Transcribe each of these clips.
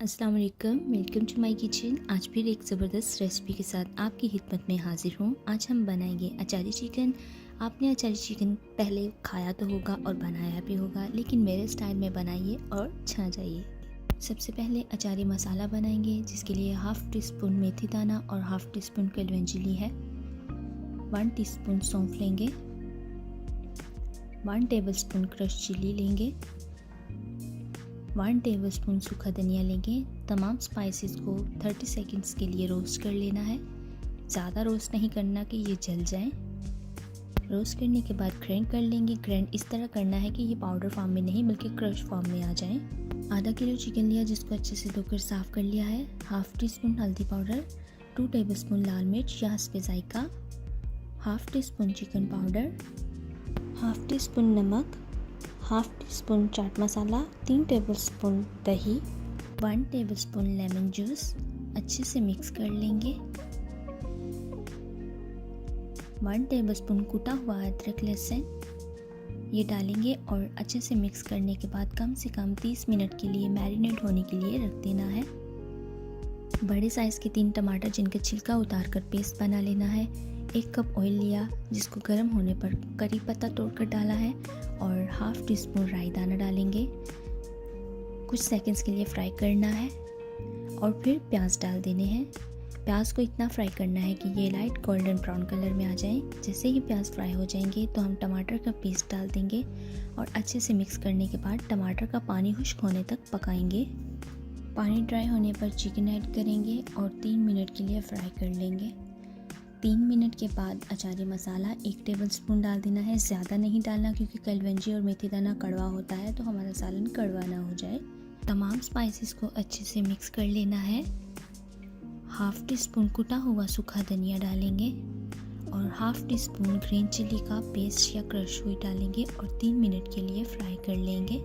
अस्सलाम वालेकुम, welcome to my kitchen. आज फिर एक ज़बरदस्त रेसिपी के साथ आपकी खिदमत में हाजिर हूँ। आज हम बनाएंगे अचारी चिकन। आपने अचारी चिकन पहले खाया तो होगा और बनाया भी होगा, लेकिन मेरे स्टाइल में बनाइए और छा जाइए। सबसे पहले अचारी मसाला बनाएंगे, जिसके लिए हाफ़ टी स्पून मेथी दाना और हाफ़ टी स्पून कलवंजी ली है। 1 टीस्पून सौंफ लेंगे, 1 टेबलस्पून क्रश चिली लेंगे, 1 टेबलस्पून सूखा धनिया लेंगे। तमाम स्पाइसेस को 30 सेकंड्स के लिए रोस्ट कर लेना है। ज़्यादा रोस्ट नहीं करना कि ये जल जाए। रोस्ट करने के बाद ग्राइंड कर लेंगे। ग्राइंड इस तरह करना है कि ये पाउडर फॉर्म में नहीं बल्कि क्रश फॉर्म में आ जाए। आधा किलो चिकन लिया, जिसको अच्छे से धोकर साफ़ कर लिया है। हाफ़ टी स्पून हल्दी पाउडर, 2 टेबलस्पून लाल मिर्च या हस्बे जायका, half teaspoon chicken powder, half teaspoon नमक, half teaspoon chaat masala, 3 tablespoon दही, 1 टेबलस्पून लेमन जूस। अच्छे से मिक्स कर लेंगे। 1 टेबलस्पून कुटा हुआ अदरक लहसुन ये डालेंगे और अच्छे से मिक्स करने के बाद कम से कम 30 मिनट के लिए मैरिनेट होने के लिए रख देना है। बड़े साइज़ के 3 टमाटर, जिनका छिलका उतार कर पेस्ट बना लेना है। 1 कप ऑयल लिया, जिसको गर्म होने पर करी पत्ता तोड़कर डाला है और हाफ़ टी स्पून राई दाना डालेंगे। कुछ सेकंड्स के लिए फ्राई करना है और फिर प्याज डाल देने हैं। प्याज को इतना फ्राई करना है कि ये लाइट गोल्डन ब्राउन कलर में आ जाए। जैसे ही प्याज फ्राई हो जाएंगे तो हम टमाटर का पेस्ट डाल देंगे और अच्छे से मिक्स करने के बाद टमाटर का पानी खुश्क होने तक पकाएंगे। पानी ड्राई होने पर चिकन ऐड करेंगे और 3 मिनट के लिए फ्राई कर लेंगे। 3 मिनट के बाद अचारी मसाला 1 टेबलस्पून डाल देना है। ज़्यादा नहीं डालना, क्योंकि कलवंजी और मेथी दाना कड़वा होता है, तो हमारा सालन कड़वा ना हो जाए। तमाम स्पाइसेस को अच्छे से मिक्स कर लेना है। हाफ़ टी स्पून कुटा हुआ सूखा धनिया डालेंगे और half teaspoon green chilli का पेस्ट या क्रश हुई डालेंगे और 3 मिनट के लिए फ्राई कर लेंगे।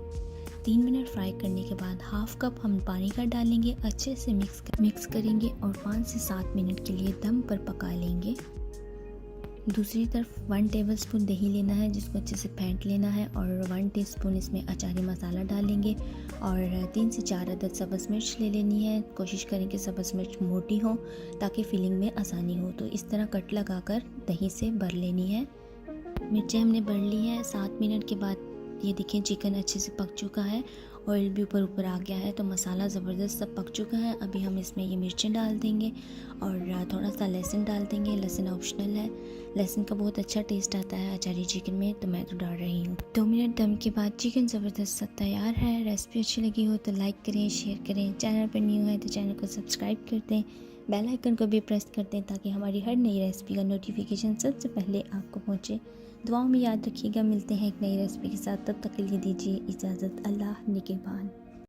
3 मिनट फ्राई करने के बाद हाफ़ कप हम पानी का डालेंगे। अच्छे से मिक्स करेंगे और 5 से 7 मिनट के लिए दम पर पका लेंगे। दूसरी तरफ 1 टेबलस्पून दही लेना है, जिसको अच्छे से फेंट लेना है और 1 टीस्पून इसमें अचारी मसाला डालेंगे और 3 से 4 अदद सब्ज़ मिर्च ले लेनी है। कोशिश करें कि सब्ज़ मिर्च मोटी हो ताकि फिलिंग में आसानी हो। तो इस तरह कट लगाकर दही से भर लेनी है। मिर्चें हमने भर ली हैं। 7 मिनट के बाद ये देखें चिकन अच्छे से पक चुका है, ऑयल भी ऊपर आ गया है, तो मसाला ज़बरदस्त सब पक चुका है। अभी हम इसमें ये मिर्चें डाल देंगे और थोड़ा सा लहसुन डाल देंगे। लहसुन ऑप्शनल है, लहसुन का बहुत अच्छा टेस्ट आता है अचारी चिकन में, तो मैं तो डाल रही हूँ। 2 मिनट दम के बाद चिकन ज़बरदस्त सब तैयार है। रेसिपी अच्छी लगी हो तो लाइक करें, शेयर करें। चैनल पर न्यू है तो चैनल को सब्सक्राइब कर दें, बेल आइकन को भी प्रेस कर दें ताकि हमारी हर नई रेसिपी का नोटिफिकेशन सबसे पहले आपको पहुँचे। दुआओं में याद रखिएगा। मिलते हैं एक नई रेसिपी के साथ, तब तक के लिए दीजिए इजाज़त। अल्लाह निगहबान।